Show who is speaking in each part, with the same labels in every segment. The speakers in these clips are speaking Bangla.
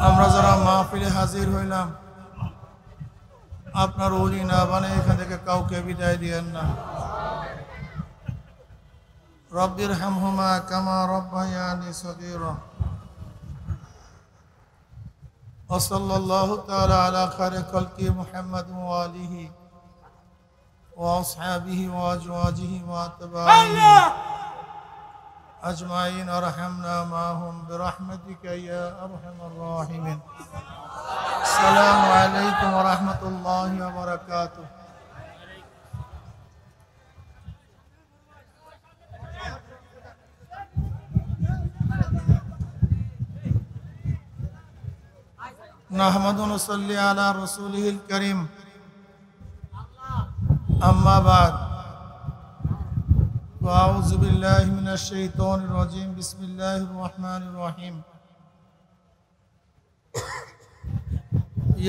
Speaker 1: আমরা যারা মাহফিলে হাজির হইলাম আপনার ওলি না বানে এখান থেকে কাউকে বিদায় দিয়েন না। রব্বির হামহুমা কামা রব্বায়ানি সগীরা। ওয়া সাল্লাল্লাহু তাআলা আলা খায়রি খালকি মুহাম্মাদ ওয়া আলিহি ওয়া আসহাবিহি ওয়া আজওয়াজিহি ওয়া আতবাইহি أجمعين أرحمنا معهم برحمتك يا أرحم الراحمين. السلام عليكم ورحمة الله وبركاته. نحمد ونصلي على رسوله الكريم. أما بعد وأعوذ بالله من الشيطان الرجيم. بسم الله الرحمن الرحيم.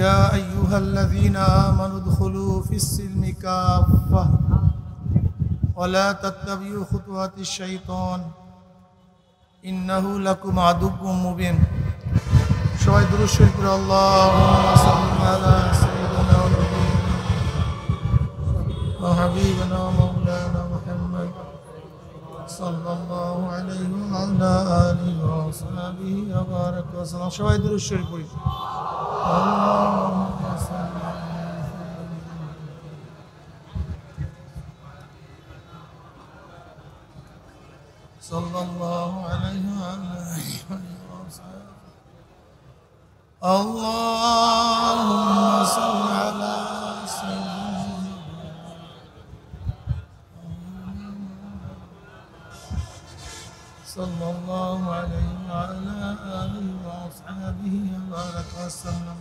Speaker 1: يا أيها الذين آمنوا ادخلوا في السلم كافة ولا تتبعوا خطوات الشيطان إنه لكم عدو مبين. সবাই দুরূদ শরীফ পড়ে আল্লাহুম্মা সাল্লি আলা সাইয়্যিদিনা ওয়া হাবিবিনা মাওলানা মুহাম্মদ সাল্লাল্লাহু আলাইহি ওয়া আলা আলিহি ওয়া সাহবিহি ওয়া বারাকা ওয়া সাল্লাম। সবাই দুরূদ শরীফ পড়ি। আল্লাহুম্মা সাল্লি সাল্লাল্লাহু আলাইহি ওয়া আলা আলিহি ওয়া সাহবিহি। اللهم صل على سيدنا صلى الله عليه وعلى آله وأصحابه وبارك وسلم.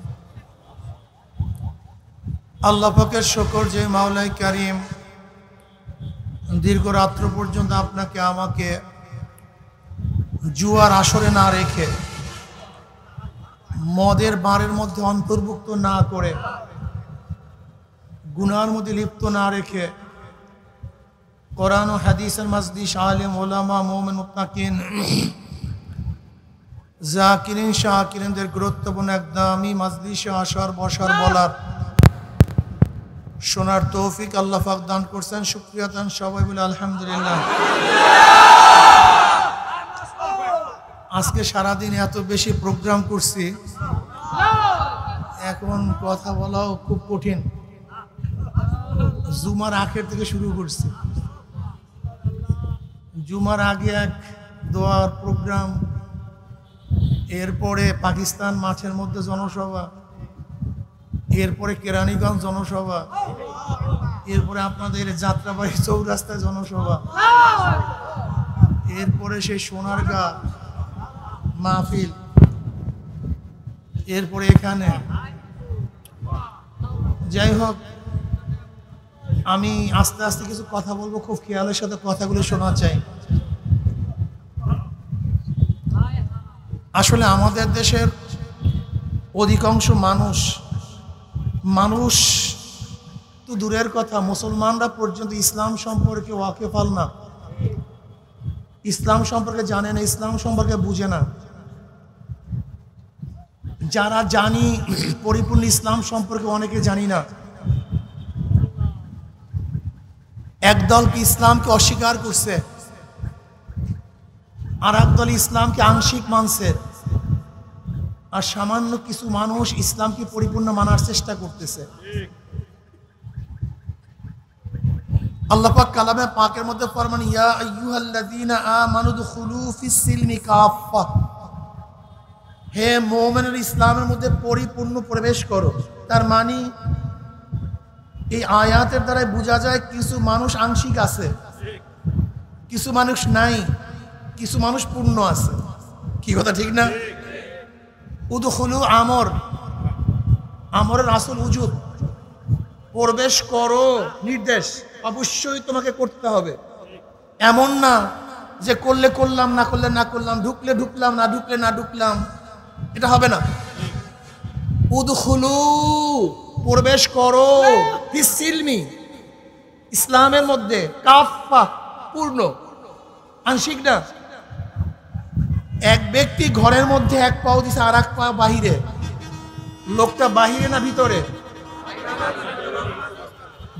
Speaker 1: আল্লাহ পাকের শুকর যে মাওলাই কারীম দীর্ঘ রাত্র পর্যন্ত আপনাকে আমাকে জুয়ার আসরে না রেখে মদের বারের মধ্যে অন্তর্ভুক্ত না করে গুনার মধ্যে লিপ্ত না রেখে কোরআন ও হাদিসের মাজলিস আলেম ওলামা মুমিন মুত্তাকিন জাকিরিন শাকিরিনদের গুরুত্বপূর্ণ একদমই মাজলিসে আসার বসার বলার শোনার তৌফিক আল্লাহ পাক দান করছেন। শুকরিয়া দান সবাই বলে আলহামদুলিল্লাহ। আজকে সারাদিন এত বেশি প্রোগ্রাম করছি, এখন কথা বলাও খুব কঠিন। জুমার আখের থেকে শুরু করছি, জুমার আগে এক দোয়ার প্রোগ্রাম, এরপরে পাকিস্তান মাঠের মধ্যে জনসভা, এরপরে কেরানীগঞ্জ জনসভা, এরপরে আপনাদের যাত্রাবাড়ি চৌরাস্তায় জনসভা, এরপরে সেই সোনারগাঁ মাহফিল, এরপরে এখানে। যাই হোক, আমি আস্তে আস্তে কিছু কথা বলবো, খুব খেয়ালের সাথে কথাগুলো শোনা চাই। আসলে আমাদের দেশের অধিকাংশ মানুষ তো দূরের কথা, মুসলমানরা পর্যন্ত ইসলাম সম্পর্কে ওয়াকিফাল না। ইসলাম সম্পর্কে জানে না, ইসলাম সম্পর্কে বুঝে না। যারা জানি পরিপূর্ণ ইসলাম সম্পর্কে অনেকে জানি না। একদল কি ইসলামকে অস্বীকার করছে, আর একদল ইসলামকে আংশিক মানছে, আর সামান্য কিছু মানুষ ইসলামকে পরিপূর্ণ মানার চেষ্টা করতেছে। আল্লাহ পাক কালামে পাকের মধ্যে ফরমান, ইয়া আইয়ুহাল্লাযীনা আমানু দুখুলু ফিস সিলমি কাফা, হে মুমিনরা ইসলামের মধ্যে পরিপূর্ণ প্রবেশ করো। তার মানে এই আয়াতের দ্বারাই বোঝা যায় কিছু মানুষ আংশিক আছে, কিছু মানুষ নাই, কিছু মানুষ পূর্ণ আছে। কি কথা ঠিক না? উদখুলু আমর, আমরের আসল উজুব, প্রবেশ করো নির্দেশ, অবশ্যই তোমাকে করতে হবে। এমন না যে করলে করলাম, না করলে না করলাম, ঢুকলে ঢুকলাম, না ঢুকলে না ঢুকলাম, এটা হবে না। উদখুলু, প্রবেশ করো, ফিস সিলমি, ইসলামের মধ্যে, কাফা, পূর্ণ, আংশিক না। এক ব্যক্তি ঘরের মধ্যে এক পাও দিছে, আর এক পা বাহিরে। লোকটা বাহিরে না ভিতরে?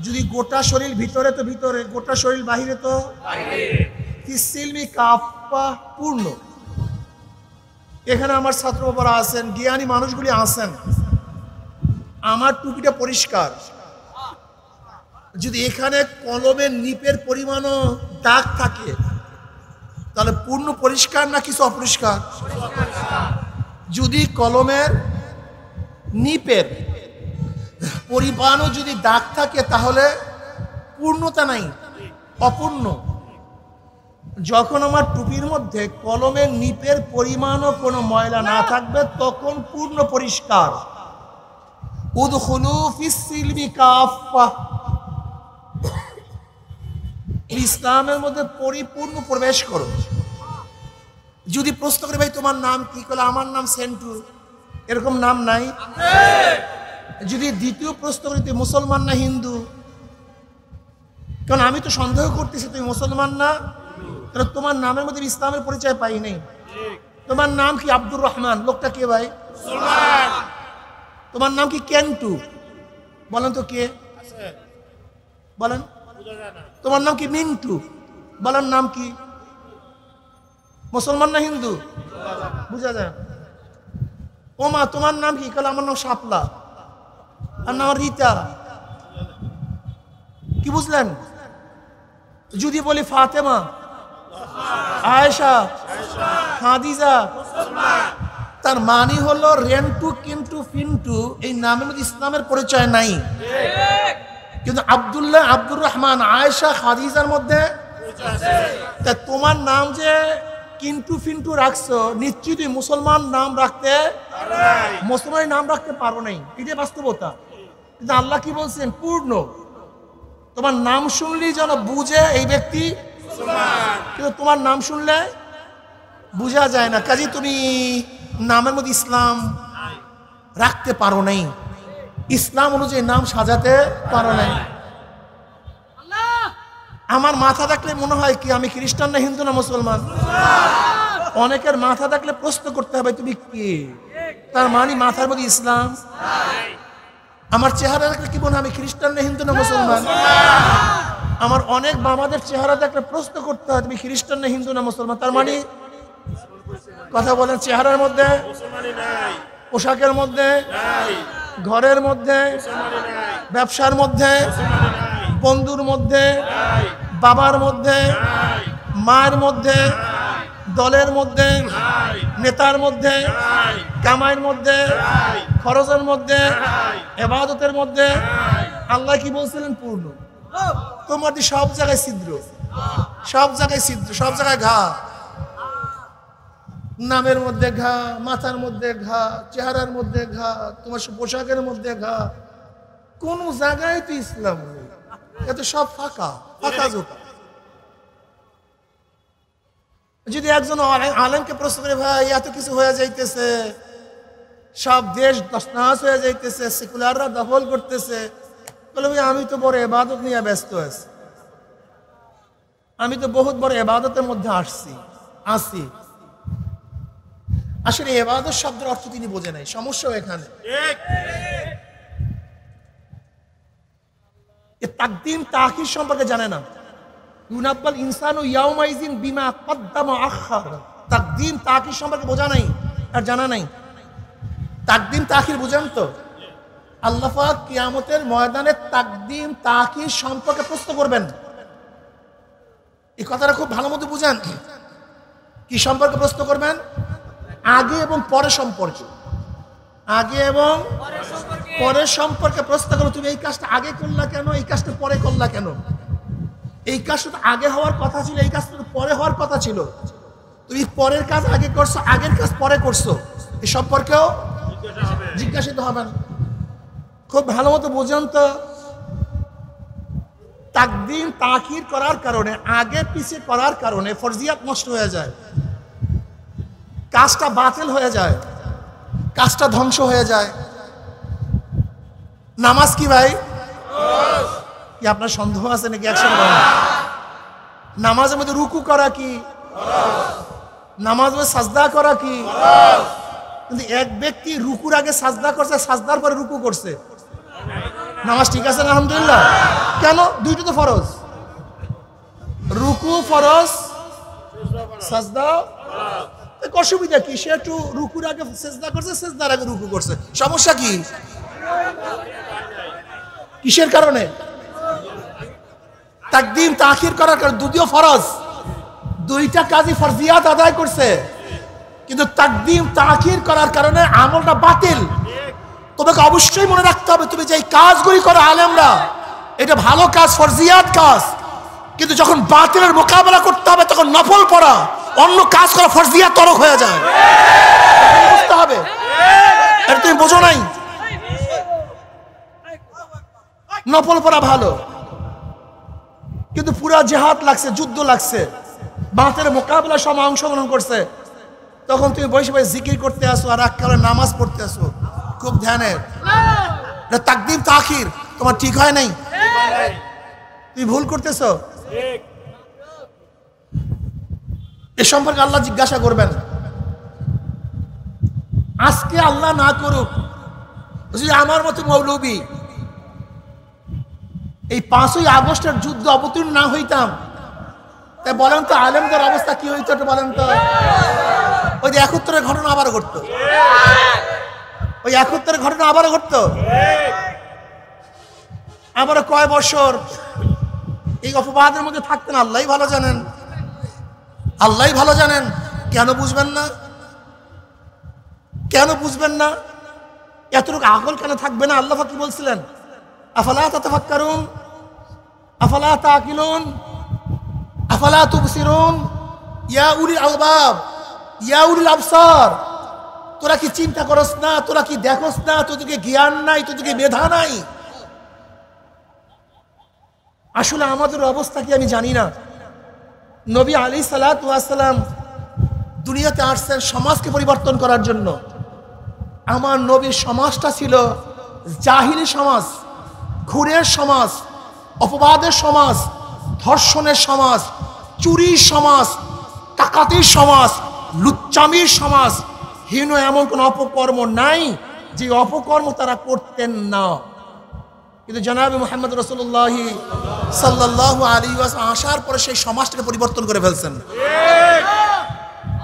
Speaker 1: যদি গোটা শরীর ভিতরে তো ভিতরে, গোটা শরীর বাহিরে তো ফিস সিলমি কাফা, পূর্ণ। এখানে আমার ছাত্র বাবারা আছেন, জ্ঞানী মানুষগুলি আছেন। আমার টুপিটা পরিষ্কার, যদি এখানে কলমের নিপের পরিমাণও দাগ থাকে তাহলে পূর্ণ পরিষ্কার না কিছু অপরিষ্কার? যদি কলমের নিপের পরিমাণও যদি দাগ থাকে তাহলে পূর্ণতা নাই, অপূর্ণ। যখন আমার টুপির মধ্যে কলমের নিপের পরিমাণও কোনো ময়লা না থাকবে তখন পূর্ণ পরিষ্কার। উদখুলু ফিস সিলমি কাফা, ইসলামের মধ্যে পরিপূর্ণ প্রবেশ করো। যদি প্রশ্ন করে, ভাই তোমার নাম কি? বলে আমার নাম সেন্টু, এরকম নাম নাই। যদি দ্বিতীয় প্রশ্ন করি তুই মুসলমান না হিন্দু, কারণ আমি তো সন্দেহ করতেছি তুমি মুসলমান না, কারণ তোমার নামের মধ্যে ইসলামের পরিচয় পাই নাই। তোমার নাম কি আব্দুর রহমান, লোকটা কে ভাই? তোমার নাম কি কেন্টু, বলেন তো কে? বলেন। তোমার নাম কি মিন্টু, বলেন নাম কি? মুসলমান না হিন্দু? বুঝা যায়। ও মা তোমার নাম কি? কাল আমার নাম শাপলা, আর নাম রীতা। কি বুঝলেন? যদি বলি ফাতেমা, আয়েশা, খাদিজা, তার মানে হলো রেন্টু, কিন্তু, ফিন্টু এই নামের মধ্যে ইসলামের পরিচয় নাই। কিন্তু আব্দুল্লাহ, আব্দুর রহমান, আয়েশা, খাদিজার মধ্যে। তা তোমার নাম যে কিন্তু ফিন্টু রাখছো, নিশ্চিত মুসলমান নাম রাখতে, মুসলমান নাম রাখতে পারো নাই, এটাই বাস্তবতা। কিন্তু আল্লাহ কি বলছেন? পূর্ণ। তোমার নাম শুনলেই যেন বুঝে এই ব্যক্তি, কিন্তু তোমার নাম শুনলে বুঝা যায় না। কাজে তুমি নামের মধ্যে ইসলাম রাখতে পারো নাই, ইসলাম অনুযায়ী নাম সাজাতে পারো নাই। আমার মাথা থাকলে মনে হয় কি আমি খ্রিস্টান না হিন্দু না মুসলমান? অনেকের মাথা থাকলে প্রশ্ন করতে হবে তুমি কে, তার মানে মাথার মধ্যে ইসলাম। আমার চেহারা দেখলে কি মনে হয় আমি খ্রিস্টান না হিন্দু না মুসলমান? আমার অনেক বাবাদের চেহারা দেখলে প্রশ্ন করতে হয় তুমি খ্রিস্টান না হিন্দু না মুসলমান, তার মানে কথা বলেন চেহারার মধ্যে, পোশাকের মধ্যে, ঘরের মধ্যে, ব্যবসার মধ্যে, বন্ধুর মধ্যে, বাবার মধ্যে, মায়ের মধ্যে, দলের মধ্যে, নেতার মধ্যে, কামাইয়ের মধ্যে, খরচের মধ্যে, ইবাদতের মধ্যে। আল্লাহ কি বলছিলেন? পূর্ণ। তোমার সব জায়গায় ছিদ্র, সব জায়গায় ছিদ্র, সব জায়গায় ঘা, নামের মধ্যে ঘা, মাথার মধ্যে ঘা, চেহারার মধ্যে ঘা, তোমার পোশাকের মধ্যে ঘা, কোন জায়গায় তো ইসলাম নেই, এত সব ফাঁকা, ফাঁকা জোতা। যদি একজন আলেমকে প্রশ্ন করে, ভাই এত কিছু হয়ে যাইতেছে, সব দেশ তছনছ হয়ে যাইতেছে, সেকুলাররা দখল করতেছে, বলে ভাই আমি তো বড় ইবাদত নিয়ে ব্যস্ত আছি। আমি তো বহুত বড় ইবাদতের মধ্যে আসি। আসলে ইবাদত শব্দের অর্থ তিনি বোঝে নাই, সমস্যা এখানে। তাকদিম তাখির সম্পর্কে জানে না। ইউনাব্বাল ইনসানু ইয়াউমাইজিন বিমা কদ্দামা আখার। তাকদিম তাখির সম্পর্কে বোঝা নাই আর জানা নাই। তাকদিম তাখির বুঝেন তো? আল্লাহ পাক কিয়ামতের ময়দানে তাকদিম তাখির সম্পর্কে প্রশ্ন করবেন। এই কথাটা খুব ভালো মতো বুঝেন। কি সম্পর্কে প্রশ্ন করবেন? আগে এবং পরে সম্পর্কে। আগে এবং পরের সম্পর্কে প্রশ্ন করো। তুমি এই কাজটা আগে করলা কেন, এই কাজটা পরে করলা কেন? এই কাজটা তো আগে হওয়ার কথা ছিল, এই কাজটা তো পরে হওয়ার কথা ছিল। তুমি পরের কাজ আগে করছো, আগের কাজ পরে করছো, এই সম্পর্কেও জিজ্ঞাসিত হবেন। খুব ভালো মতো বুঝেন তো, তাকদিম তাখির করার কারণে, আগে পিছিয়ে করার কারণে ফরজিয়াত নষ্ট হয়ে যায়, কাজটা বাতিল হয়ে যায়, কাজটা ধ্বংস হয়ে যায়। নামাজ কি ভাই? কি আপনার সন্দেহ আছে নাকি? একসাথে বলেন। নামাজের মধ্যে রুকু করা কি? নামাজের মধ্যে সাজদা করা কি? কিন্তু এক ব্যক্তি রুকুর আগে সাজদা করছে, সাজদার পরে রুকু করছে, নামাজ ঠিক আছে না? আলহামদুলিল্লাহ। কেন? দুইটা তো ফরজ। রুকু ফরজ, সাজদা অসুবিধা কি? সে একটু রুকুর আগে সেজদা করছে, সেজদার আগে রুকু করছে, সমস্যা কি? কিসের কারণে? তাকদিম তাখির করার কারণে। দুটিও ফরজ, দুইটা কাজই ফরজিয়াত আদায় করছে, কিন্তু তাকদিম তাখির করার কারণে আমলটা বাতিল। তোমাকে অবশ্যই মনে রাখতে হবে, তুমি যে কাজগুলি করো আলেমরা, এটা ভালো কাজ, ফরজিয়াত কাজ, কিন্তু যখন বাতিলের মোকাবেলা করতে হবে তখন নফল পড়া, অন্য কাজ করা ফরজিয়াত তরক হয়ে যায়। বুঝতে হবে, এটা তুমি বোঝো নাই। নফল পড়া ভালো, কিন্তু পুরা জিহাদ লাগছে, যুদ্ধ লাগছে, বাতিলের মোকাবেলা সময় অংশগ্রহণ করছে, তখন তুমি বসে বসে জিকির করতে আসো আর এককালে নামাজ পড়তে আসো, খুব ধ্যানের। তাকদিম তাখির তোমার ঠিক হয় নাই, তুমি ভুল করতেছো। এ সম্পর্কে আল্লাহ জিজ্ঞাসা করবেন। আজকে আল্লাহ না করুক যদি আমার মতো মৌলবী এই 5ই আগস্টের যুদ্ধ অবতীর্ণ না হইতাম, তাই বলেন তো আলেমদের অবস্থা কি হইতো? বলেন তো। ওই যে 71-এর ঘটনা আবার ঘটতো, ওই 71-এর ঘটনা আবার ঘটতো, আবার কয় বছর এই অপবাদের মধ্যে থাকতেন। আল্লাহই ভালো জানেন, আল্লাহই ভালো জানেন। কেন বুঝবেন না? কেন বুঝবেন না? এতটুকু আকল কেন থাকবে না? আল্লাহ কি বলছিলেন? আফালা তাতাফাক্কারুন, আফালা তাকিলুন, আফালা তুবসিরুন, ইয়া উলিল আলবাব, ইয়া উলিল আবসার। তোরা কি চিন্তা করস না? তোরা কি দেখোস না? তোদেরকে জ্ঞান নাই, তোদেরকে মেধা নাই? আসলে আমাদের অবস্থা কি আমি জানি না। নবী আলাইহিস সালাতু ওয়াস সালাম দুনিয়াতে আসছেন সমাজকে পরিবর্তন করার জন্য। আমার নবীর সমাজটা ছিল জাহিলি সমাজ, ঘুরের সমাজ, অপবাদের সমাজ, ধর্ষণের সমাজ, চুরির সমাজ, ডাকাতির সমাজ, লুচ্চামির সমাজ। হীন এমন কোন অপকর্ম নাই যে অপকর্ম তারা করতেন না। কিন্তু জনাবে মুহাম্মদ রাসূলুল্লাহ সাল্লাল্লাহু আলাইহি ওয়াসাল্লাম আসার পরে সেই সমাজটাকে পরিবর্তন করে ফেলছেন।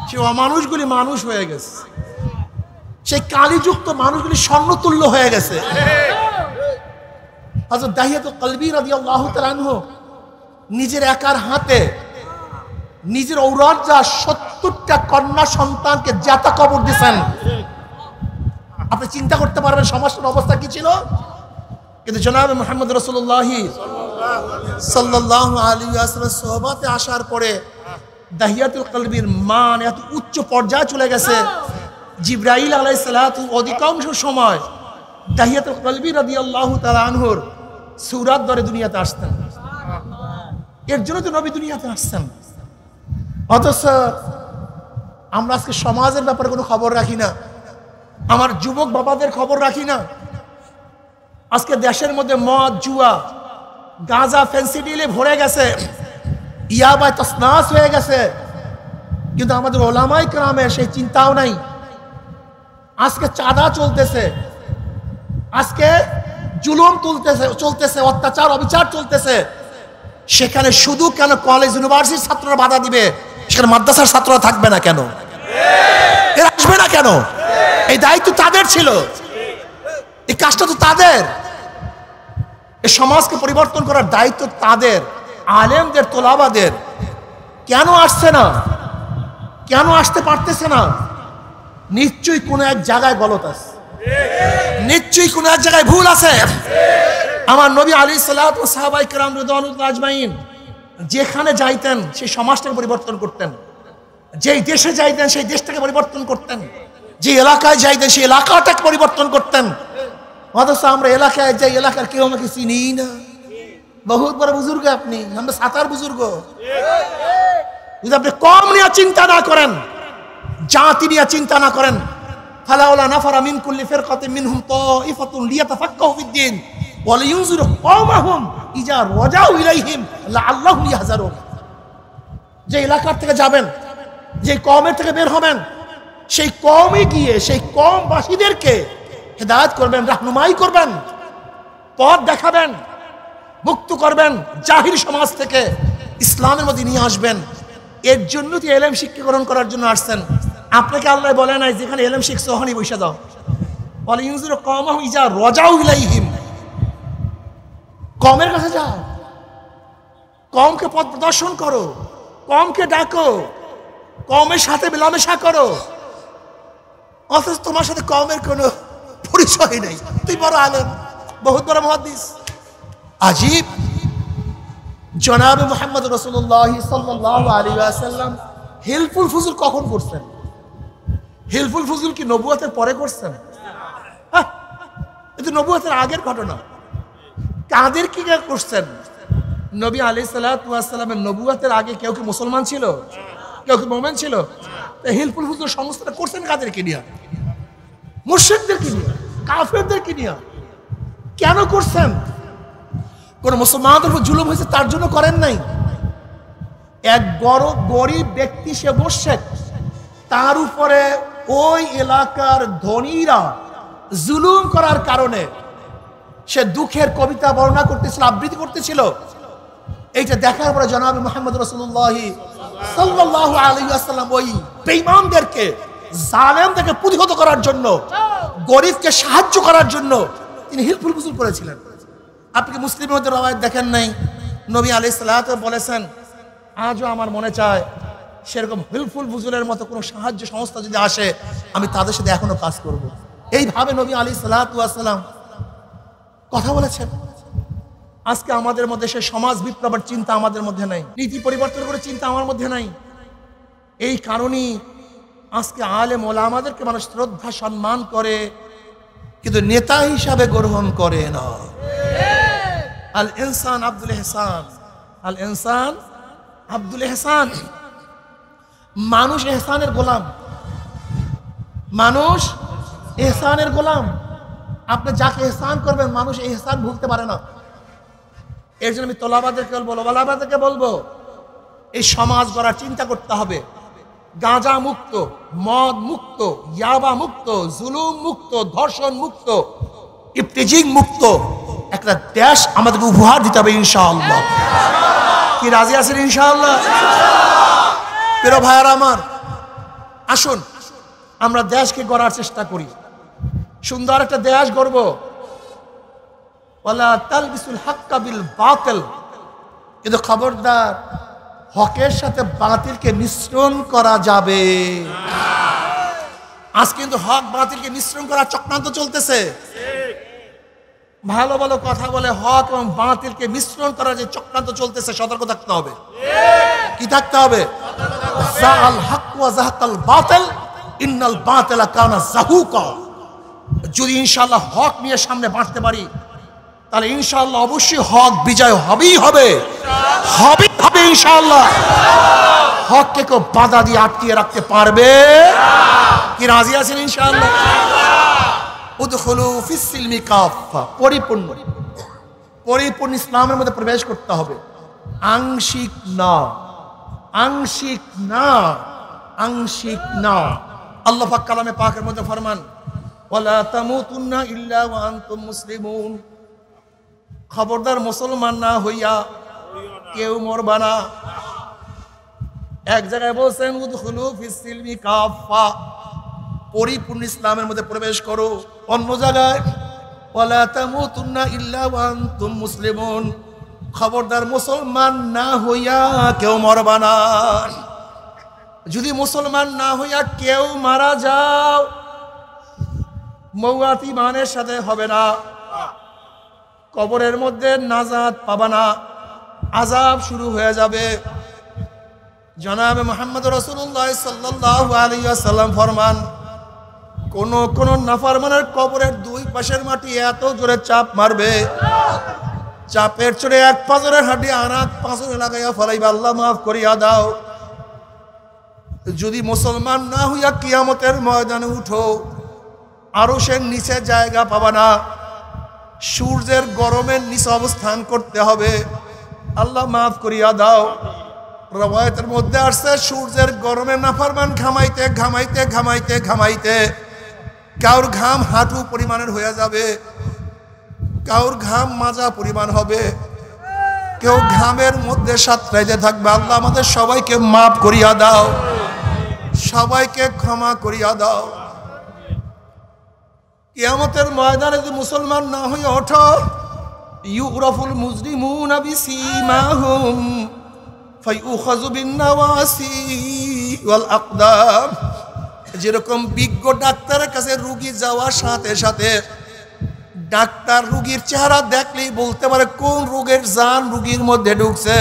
Speaker 1: সেই অমানুষগুলি মানুষ হয়ে গেছে, সেই কালিযুক্ত মানুষগুলি স্বর্ণতুল্য হয়ে গেছে। হযরত দাহিয়াতুল কলবী রাদিয়াল্লাহু তাআলা আনহু নিজের একার হাতে নিজের ঔরজা 70টা কন্যা সন্তানকে জাতা কবর দিয়েছেন। আপনি চিন্তা করতে পারবেন সমাজের অবস্থা কি ছিল। কিন্তু জনাবে মুহাম্মদ রাসূলুল্লাহ সাল্লাল্লাহু আলাইহি ওয়াসাল্লাম সোহবতে আসার পরে দাহিয়াতুল কলবীর মান এত উচ্চ পর্যায়ে চলে গেছে, জিবরাইল আলাইহিস সালাতু অধিকাংশ সময় দাহিয়াতুল কলবী রাদিয়াল্লাহু তাআলা আনহুর সুরাত ধরে দুনিয়াতে আসতেন। এর জন্য তো নবী দুনিয়াতে আসছেন। অথচ আমরা আজকে সমাজের ব্যাপারে কোনো খবর রাখি না, আমার যুবক বাবাদের খবর রাখি না। আজকে দেশের মধ্যে মদ, জুয়া, গাঁজা, ফেন্সিডিলে ভরে গেছে। ইয়াবায় তসনাস হয়ে গেছে, কিন্তু আমাদের ওলামায়ে কেরামের সেই চিন্তাও নাই। আজকে চাঁদা চলতেছে, আজকে জুলুম চলতেছে, অত্যাচার অবিচার চলতেছে। সেখানে শুধু কেন কলেজ ইউনিভার্সিটির ছাত্ররা বাধা দিবে, সেখানে মাদ্রাসার ছাত্ররা থাকবে না কেন? এরা আসবে না কেন? এই দায়িত্ব তাদের ছিল, এই কাজটা তো তাদের। এই সমাজকে পরিবর্তন করার দায়িত্ব তাদের, আলেমদের, তোলাবাদের। কেন আসছে না? কেন আসতে পারতেছে না? নিশ্চয়ই কোনো এক জায়গায় গলত আছে, নিশ্চয়ই কোনো এক জায়গায় ভুল আছে। আমার নবী আলাইহিস সালাতু ওয়াস সাহাবায়ে কেরাম রিদওয়ানুল্লাহ আজমাইন যেখানে যাইতেন সেই সমাজটাকে পরিবর্তন করতেন, যেই দেশে যাইতেন সেই দেশটাকে পরিবর্তন করতেন, যে এলাকায় যাইতেন সেই এলাকাটাকে পরিবর্তন করতেন। অথচ আমরা এলাকায় যাই, এলাকার কেউ আমাকে চিনিই না। বহুত বড় বুজুর্গ আপনি, আমরা সাতার বুজুর্গ। যদি আপনি কম নিয়ে চিন্তা না করেন, জাতি নিয়ে চিন্তা না করেন, ফালাউলা নাফারা মিন কুল্লি ফিরকাতিন মিনহুম তাইফাতুন লিয়াতাফাক্কাহু ফিদ-দ্বীন ওয়া লিয়ুনযিরু কওমাহুম ইযা রাজাউ ইলাইহিম লাআল্লাহুম ইয়াহযারুন। যে এলাকার থেকে যাবেন, যে কওমের থেকে বের হবেন, সেই কওমে গিয়ে সেই কওমবাসীদেরকে হেদায়েত করবেন, রাহনুমাই করবেন, পথ দেখাবেন, মুক্ত করবেন, জাহিল সমাজ থেকে ইসলামের মধ্যে নিয়ে আসবেন। এর জন্য তো এলেম শিক্ষাগ্রহণ করার জন্য আসছেন। আপনাকে আল্লাহ বলে নাই যেখানে এলেম শিখছো ওখানেই বসে দাও। বলে ইউযিরু কওমাহু ইযা রাজাউ ইলাইহিম, কওমের কাছে যাও, কওমকে পথ প্রদর্শন করো, কওমকে ডাকো, কওমের সাথে মেলামেশা করো। অথচ তোমার সাথে কওমের কোনো পরিচয় নেই। তুই বড় আলেম, বহুত বড় মুহাদ্দিস। আজীব, জনাবে মুহাম্মদ রাসূলুল্লাহ সাল্লাল্লাহু আলাইহি ওয়াসাল্লাম হিলফুল ফুজুল কখন করছেন? হিলফুল ফুজুল কি নবুয়তের পরে করছেন? এটা নবুয়তের আগের ঘটনা। কাদের কি করছেন? নবী আলাইহিস সালাতু ওয়াস সালামের নবুয়তের আগে কেউ কি মুসলমান ছিল? কেউ কি মুমিন ছিল? হিলফুল ফুজুল সংস্থাটা করছেন কাদেরকে নিয়ে? মুশরিকদেরকে নিয়ে, কাফেরদেরকে নিয়ে। কেন করছেন? কোন মুসলমানদের উপর জুলুম হয়েছে তার জন্য করেন নাই। এক গরিব ব্যক্তি, সে মুশরিক, তার উপরে ওই এলাকার ধনীরা জুলুম করার কারণে সে দুঃখের কবিতা বর্ণনা করতেছিল, আবৃত্তি করতেছিল। এইটা দেখার পরে জনাব মুহাম্মদ রাসূলুল্লাহ সাল্লাল্লাহু আলাইহি ওয়াসাল্লাম ওই বেঈমানদেরকে, জালেমদেরকে প্রতিহত করার জন্য, গরিবকে সাহায্য করার জন্য তিনি হিলফুল ফুজুল করেছিলেন। আপনি মুসলিমের মধ্যে রওয়ায়াত দেখেন নাই? নবী আলাইহিস সালাতু বলেছেন, আজও আমার মনে চায় সেরকম হিলফুল ফুজুলের মতো কোনো সাহায্য সংস্থা যদি আসে, আমি তাদের সাথে এখনো কাজ করব। এইভাবে নবী আলাইহিস সালাতু ওয়াসসালাম কথা বলেছেন। আজকে আমাদের মধ্যে সে সমাজ বিপ্লবের চিন্তা আমাদের মধ্যে নাই, নীতি পরিবর্তন করে চিন্তা আমার মধ্যে নাই। এই কারণেই আজকে আলেম ওলামাদেরকে মানুষ শ্রদ্ধা সম্মান করে, কিন্তু নেতা হিসাবে গ্রহণ করে না। আল ইনসান আব্দুল ইহসান, আল ইনসান আব্দুল ইহসান। মানুষ ইহসানের গোলাম, মানুষ ইহসানের গোলাম। আপনি যাকে ইহসান করবেন মানুষ ইহসান ভুলতে পারে না। এর জন্য আমি তোলাবাদেরকে বলবো, ওলামাদেরকে বলবো, এই সমাজ গড়ার চিন্তা করতে হবে। গাঁজা মুক্ত, মদ মুক্ত, ইয়াবা মুক্ত, জুলুম মুক্ত, ধর্ষণ মুক্ত, ইফতিজিং মুক্ত একটা দেশ আমাদেরকে উপহার দিতে হবে ইনশাআল্লাহ। কি রাজি আছেন ইনশাআল্লাহ? প্রিয় ভাইয়ারা আমার, আসুন আমরা দেশকে গড়ার চেষ্টা করি, সুন্দর একটা দেশ গড়ব। ওয়ালা তালবিসুল হাক্কা বিল বাতিল, কিন্তু খবরদার হকের সাথে বাতিলকে মিশ্রণ করা যাবে না। আজ কিন্তু হক বাতিলকে মিশ্রণ করার চক্রান্ত চলতেছে। ভালো ভালো কথা বলে হক এবং বাতিলকে মিশ্রণ করার যে চক্রান্ত চলতেছে, সতর্ক থাকতে হবে। কি থাকতে হবে? যাআল হক ওয়া যাহাকাল বাতিল ইন্নাল বাতিলা কানা যাহুকা। যদি ইনশাআল্লাহ হক নিয়ে সামনে বাঁচতে পারি, তাহলে ইনশাআল্লাহ অবশ্যই হক বিজয় হবেই হবে, হবেই হবে ইনশাআল্লাহ। হককে কেউ বাধা দিয়ে আটকিয়ে রাখতে পারবে? কি রাজি আছেন ইনশাআল্লাহ? উদখুলু ফিস-সিলমি কাফা, পরিপূর্ণ ইসলামের মধ্যে প্রবেশ করতে হবে। আংশিক না, আংশিক না, আংশিক না। আল্লাহ পাক কালামে পাকের মধ্যে ফরমান, ওয়ালা তামুতুন্না ইল্লা ওয়া আনতুম মুসলিমুন। খবরদার মুসলমান না হইয়া কেউ মরবা না। এক জায়গায় বলছেন উদখুলু ফিস সিলমি কাফা, পরিপূর্ণ ইসলামের মধ্যে প্রবেশ করো। অন্য জায়গায় ওয়ালা তামুতুন্না ইল্লা ওয়া আনতুম মুসলিমুন, খবরদার মুসলমান না হইয়া কেউ মরবা না। যদি মুসলমান না হইয়া কেউ মারা যাও, মওয়াত ইমানের সাথে হবে না, কবরের মধ্যে নাজাত পাবা না, আযাব শুরু হয়ে যাবে। জনাবে মুহাম্মদ রাসূলুল্লাহ সাল্লাল্লাহু আলাইহি ওয়াসাল্লাম ফরমান, কোন নাফরমানের কবরের দুই পাশের মাটি এত জোরে চাপ মারবে, চাপের চড়ে এক পাঁজরের হাড্ডি আর এক পাঁজরে লাগাইয়া ফলাইবা, আল্লাহ মাফ করিয়া দাও। যদি মুসলমান না হইয়া কিয়ামতের ময়দানে উঠো, আরশের নিচে জায়গা পাবা না, সূর্যের গরমের নিচে অবস্থান করতে হবে, আল্লাহ মাফ করিয়া দাও। রওয়ায়াতের মধ্যে আসছে, সূর্যের গরমে নাফরমান ঘামাইতে ঘামাইতে ঘামাইতে ঘামাইতে কাউর ঘাম হাঁটু পরিমাণের হয়ে যাবে, কাউর ঘাম মাজা পরিমাণ হবে, কেউ ঘামের মধ্যে সাঁতরাইতে থাকবে। আল্লাহ আমাদের সবাইকে মাফ করিয়া দাও, সবাইকে ক্ষমা করিয়া দাও। কিয়ামতের ময়দানে যদি মুসলমান না হয়ে ওঠো, ইউরাফুল মুজরিমুনা বিসীমাহুম ফায়ুখাযু বিন-নাওয়াসি ওয়াল আকদাম। যেরকম বিজ্ঞ ডাক্তারের কাছে রোগী যাওয়ার সাথে সাথে ডাক্তার রোগীর চেহারা দেখলেই বলতে পারে কোন রোগের জান রোগীর মধ্যে ঢুকছে।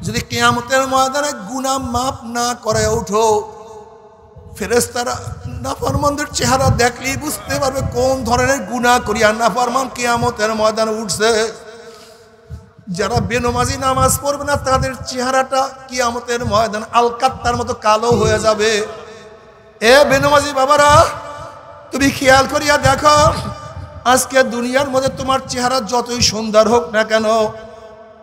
Speaker 1: যদি কিয়ামতের ময়দানে গুনাহ মাফ না করে ওঠো, ফেরেশতারা নাফরমানদের চেহারা দেখলেই বুঝতে পারবে কোন ধরনের গুনাহ করিয়া নাফরমান কিয়ামতের ময়দানে উঠছে। যারা বেনমাজি নামাজ পড়বে না, তাদের চেহারাটা কিয়ামতের ময়দানে আলকাত্তার মতো কালো হয়ে যাবে। এ বেনমাজি বাবারা, তুমি খেয়াল করিয়া দেখো, আজকে দুনিয়ার মধ্যে তোমার চেহারা যতই সুন্দর হোক না কেন,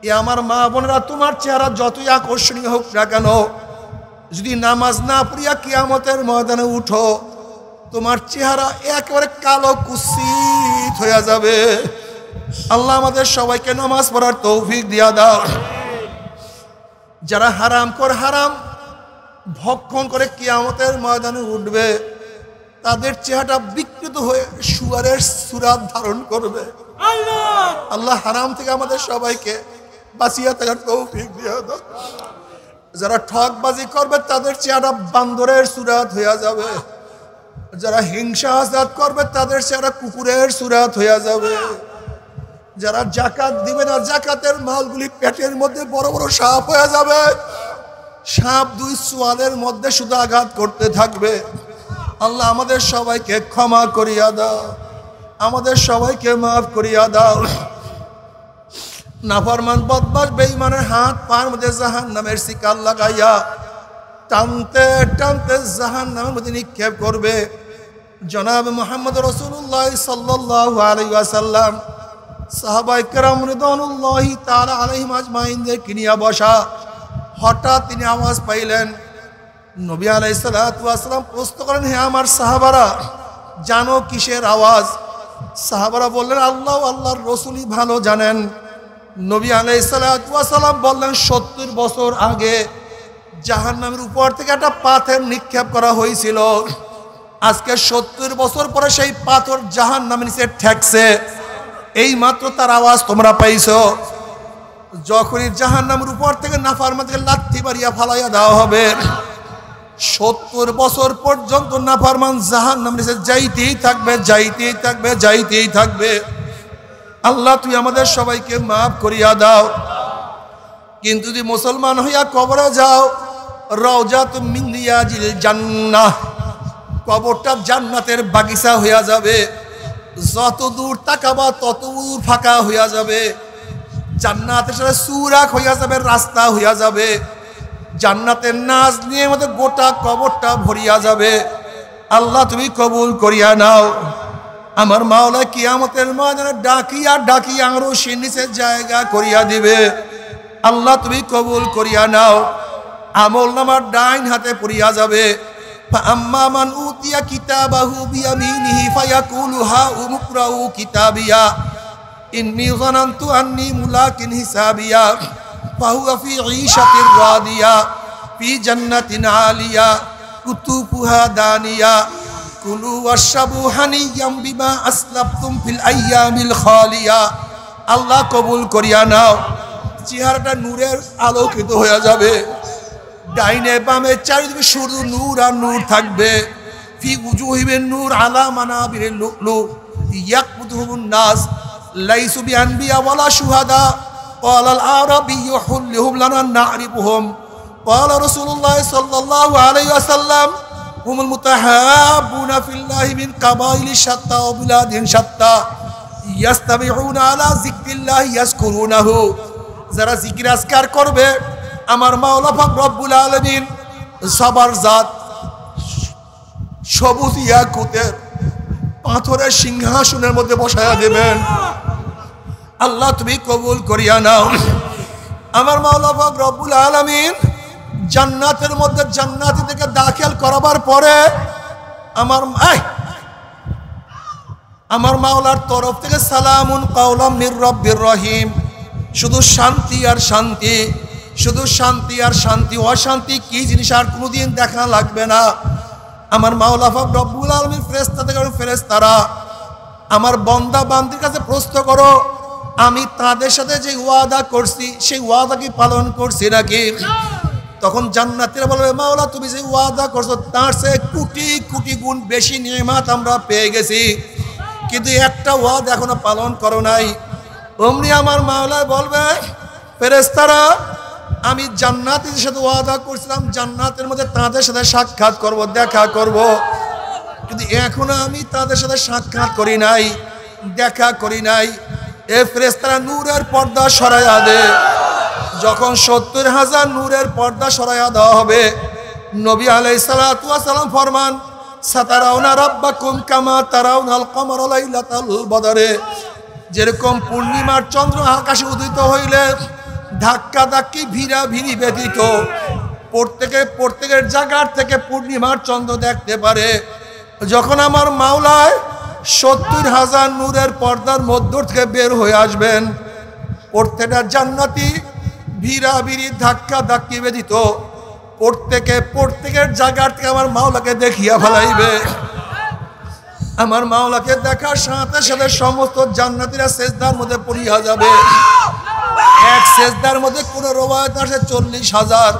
Speaker 1: এ আমার মা বোনেরা, তোমার চেহারা যতই আকর্ষণীয় হোক না কেন, যদি নামাজ না পড়িয়া কিয়ামতের ময়দানে উঠো, তোমার চেহারা একেবারে কালো কুৎসিত হয়ে যাবে। আল্লাহ আমাদের সবাইকে নামাজ পড়ার তৌফিক দিয়া দাও। যারা হারাম ভক্ষণ করে কিয়ামতের ময়দানে উঠবে, তাদের চেহারাটা বিকৃত হয়ে শুয়ারের সূরত ধারণ করবে। আল্লাহ হারাম থেকে আমাদের সবাইকে বাঁচিয়ে থাকার তৌফিক দিয়া দাও। যারা ঠকবাজি করবে, তাদের চেহারা বান্দরের সূরত হয়ে যাবে। যারা হিংসা হাসাদ করবে, তাদের চেহারা কুকুরের সূরত হয়ে যাবে। যারা যাকাত দিবে না, যাকাতের মালগুলি পেটের মধ্যে বড় বড় সাপ হয়ে যাবে। সাপ দুই সোয়ালের মধ্যে শুধু আঘাত করতে থাকবে। আল্লাহ আমাদের সবাইকে ক্ষমা করিয়া দাও, আমাদের সবাইকে মাফ করিয়া দাও। নাফরমান বদমাশ বেঈমানের হাত পার মধ্যে জাহান্নামের শিকল লাগাইয়া টানতে টানতে জাহান্নামের মধ্যে নিক্ষেপ করবে। জনাব মুহাম্মদ রাসূলুল্লাহ সাল্লাল্লাহু আলাইহি ওয়াসাল্লাম সাহাবায়ে কেরাম রিদওয়ানুল্লাহি তাআলা আলাইহিম আজমাইনদেরকে নিয়ে বসা। হঠাৎ তিনি আওয়াজ পাইলেন। নবী আলাইহিস সালাতু ওয়াস সালাম প্রশ্ন করেন, হে আমার সাহাবারা, জানো কিসের আওয়াজ? সাহাবারা বললেন, আল্লাহ আল্লাহর রাসূলই ভালো জানেন। নবী আলাইহিস সালাতু ওয়াস সালাম বললেন, ৭০ বছর আগে জাহান্নামের উপর থেকে একটা পাথর নিক্ষেপ করা হয়েছিল। আজকে ৭০ বছর পরে সেই পাথর জাহান্নামের নিচে ঠেকছে। এই মাত্র তার আওয়াজ তোমরা পাইছো। যখনই জাহান্নামের উপর থেকে নাফরমানকে লাথি মারিয়া ফালাইয়া দেওয়া হবে, ৭০ বছর পর্যন্ত নাফরমান জাহান্নামের নিচে যাইতেই থাকবে, যাইতেই থাকবে, যাইতেই থাকবে। আল্লাহ তুই আমাদের সবাইকে মাফ করিয়া দাও। কিন্তু যদি মুসলমান হইয়া কবরে যাও, রাউজাতুম মিন রিয়াজিল জান্নাহ, কবরটা জান্নাতের বাগিচা হইয়া যাবে। যত দূর তাকাবা তত দূর ফাঁকা হইয়া যাবে। জান্নাতের সাথে সুরাক হইয়া যাবে, রাস্তা হইয়া যাবে। জান্নাতের নাজ নিয়ে আমাদের গোটা কবরটা ভরিয়া যাবে। আল্লাহ তুমি কবুল করিয়া নাও। আমার মাওলা কিয়ামতের ময়দানে ডাকিয়া ডাকিয়া আরশের নিচে জায়গা করিয়া দিবে। আল্লাহ তুমি কবুল করিয়া নাও। আমল নামার ডাইন হাতে পড়িয়া যাবে। আম্মা মান উতিয়া কিতাবাহু বিয়ামিনিহি ফায়াকুলু হা উমকরাউ কিতাবিয়া ইন্নী যানানতু আন্নী মুলাকিন হিসাবিয়া ফাহুয়া ফি ঈশাতির রাদিয়া ফি জান্নাতিন আলিয়া কুতুফুহা দানিয়া কুলু ওয়াশরাবু হানিয়াম বিমা আসলাফতুম ফিল আইয়ামিল খালিয়া। আল্লাহ কবুল করিয়া নাও। চেহারাটা নূরের আলোকিত হয়ে যাবে। ডাইনে বামে চারিদিকে শুধু নূর আর নূর থাকবে। ফি উজুহিহিম নূর আলা মানাবিরিল লুলু ইয়াকবুতুহুন নাস লাইসু বিআনবিয়া ওয়ালা শুহাদা ক্বালাল আরাবিয়্যু হুল্লুহুম লানা না'রিফুহুম ক্বালা রাসূলুল্লাহ সাল্লাল্লাহু আলাইহি ওয়াসাল্লাম হুমুল মুতাহাব্বুনা ফিল্লাহি মিন কাবাইলি শাত্তা ওয়া বিলাদিন শাত্তা ইয়াস্তামিউনা আলা যিকরিল্লাহি ইয়াজকুরুনাহু। যারা জিকির আজকার করবে আমার মাওলা পাক রব্বুল আলামিন সবার জাত সবুজ ইয়াকুতের পাথরের সিংহাসনের মধ্যে বসায়া দেবেন। আল্লাহ তুমি কবুল করিয়া নাও। আমার মাওলা পাক রব্বুল আলামিন জান্নাতের মধ্যে জান্নাতি থেকে দাখিল করাবার পরে আমার মাওলার তরফ থেকে সালামুন কাওলাম মির রব্বির রহিম। শুধু শান্তি আর শান্তি, শুধু শান্তি আর শান্তি। অশান্তি কি জিনিস আর কোনোদিন দেখা লাগবে না। আমার মাওলা পাক রব্বুল আলামিন ফেরেশতা থেকে ফেরেশতারা আমার বান্দা বান্দির কাছে প্রশ্ন করো আমি তাদের সাথে যে ওয়াদা করছি সেই ওয়াদা কি পালন করছি নাকি। তখন জান্নাতীরা বলবে মাওলা তুমি যে ওয়াদা করছো তার চেয়ে কোটি কোটি গুণ বেশি নিয়ামত আমরা পেয়ে গেছি, কিন্তু একটা ওয়াদা এখনো পালন করো নাই। অমনি আমার মাওলা বলবে ফেরেশতারা আমি জান্নাতীদের সাথে ওয়াদা করছিলাম জান্নাতের মধ্যে তাদের সাথে সাক্ষাৎ করব, দেখা করব, কিন্তু এখনো আমি তাদের সাথে সাক্ষাৎ করি নাই, দেখা করি নাই। এ ফেরেশতারা নূরের পর্দা সরাইয়া দে। যখন ৭০,০০০ নূরের পর্দা সরাইয়া দেওয়া হবে নবী আলাইহিস সালাতু ওয়াস সালাম ফরমান সাতারাউনা রাব্বাকুম কামা তারাউনাল কমারা লাইলাতাল বদরে। যেরকম পূর্ণিমার চন্দ্র আকাশে উদিত হইলে ধাক্কা ধাক্কি ভিড়া ভিড়ি ব্যতীত প্রত্যেকের জায়গার থেকে পূর্ণিমার চন্দ্র দেখতে পারে, যখন আমার মাওলায় ৭০,০০০ নূরের পর্দার মধ্য থেকে বের হয়ে আসবেন প্রত্যেকটা জান্নাতি ভিড়া ভিড়ি ধাক্কা ধাক্কি ব্যতীত প্রত্যেকের জায়গার থেকে আমার মাওলাকে দেখিয়া ফেলাইবে। আমার মাওলাকে দেখার সাথে সাথে সমস্ত জান্নাতীরা সেজদার মধ্যে পড়িয়া যাবে। এক সেজদার মধ্যে কোন রওয়ায়াত আছে ৪০,০০০,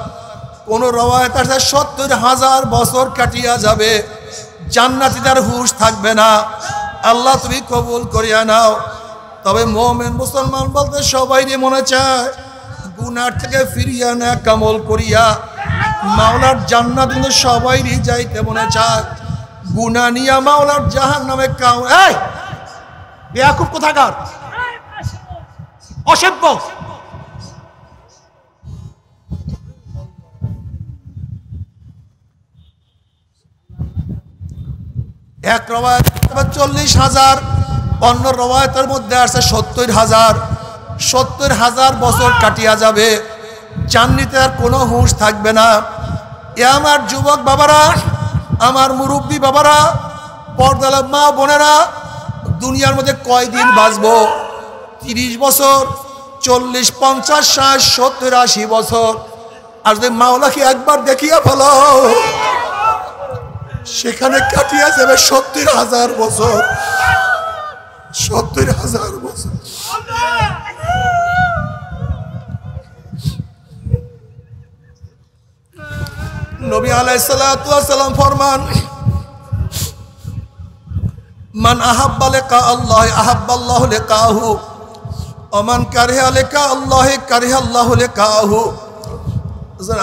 Speaker 1: কোন রওয়ায়াত আছে ৭০,০০০ বছর কাটিয়া যাবে। জান্নাতীদের হুঁশ থাকবে না। আল্লাহ তুমি কবুল করিয়া নাও। তবে মুমিন মুসলমান বলতে সবাইরই মনে চায় গুনার থেকে ফিরিয়া না কামল করিয়া মাওলার জান্নাত, কিন্তু সবাইরই যাইতে মনে চায় গুনাহ নিয়া মাওলার জাহান্নামে এই বেয়াকুব কোথাকার অসভ্য। এক রওয়ায়াত ৪০,০০০, অন্য রওয়ায়াতের মধ্যে আছে ৭০,০০০। ৭০,০০০ বছর কাটিয়া যাবে, জান্নাতে আর কোনো হুঁশ থাকবে না। এ আমার যুবক বাবারা, আমার মুরব্বী বাবারা, পর্দার মা বোনেরা, দুনিয়ার মধ্যে কয়দিন বাঁচবো? ৩০ বছর, ৪০, ৫০, ৬০, ৭০, ৮০ বছর। আর যদি মাওলাকে একবার দেখিয়া ফেলো সেখানে কাটিয়া যাবে ৭০,০০০ বছর। ৭০,০০০ বছর। নবী আলাইহিস সালাতু ওয়াস সালাম ফরমান মান আহাব্বা লিকা আল্লাহ আহাব্বাল্লাহু লিকাহু ওয়া মান কারিহা লিকা আল্লাহ কারিহাল্লাহু লিকাহু।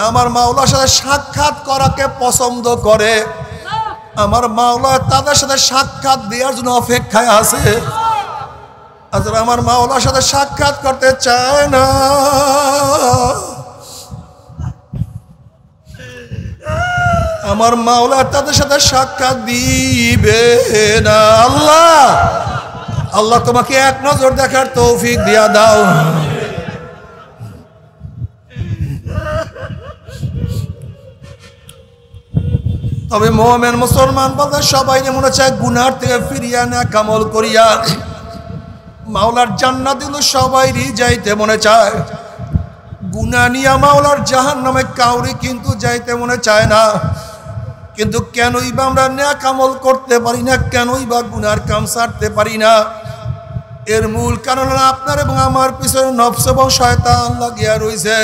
Speaker 1: আমার মাওলার সাথে সাক্ষাৎ করাকে পছন্দ করে, আমার মাওলা তাদের সাথে সাক্ষাৎ দেওয়ার জন্য অপেক্ষায় আছে। আর আমার মাওলার সাথে সাক্ষাৎ করতে চায় না, আমার মাওলা তাদের সাথে সাক্ষাৎ দিবে না। আল্লাহ আল্লাহ তোমাকে এক নজর দেখার তৌফিক দিয়া দাও। তবে মুমিন মুসলমান বলতে সবাই মনে চায় গুনার থেকে ফিরিয়া না কামল করিয়া মাওলার জান্নাত দিলে সবাইরই যাইতে মনে চায়। গুনাহ নিয়া মাওলার জাহান্নামে কাউরি কিন্তু যাইতে মনে চায় না। কিন্তু কেনই বা আমরা নেক আমল করতে পারি না, কেনই বা গুনার কাম ছাড়তে পারি না? এর মূল কারণ আপনার এবং আমার পিছনে নফস এবং শয়তান লাগিয়া রয়েছে।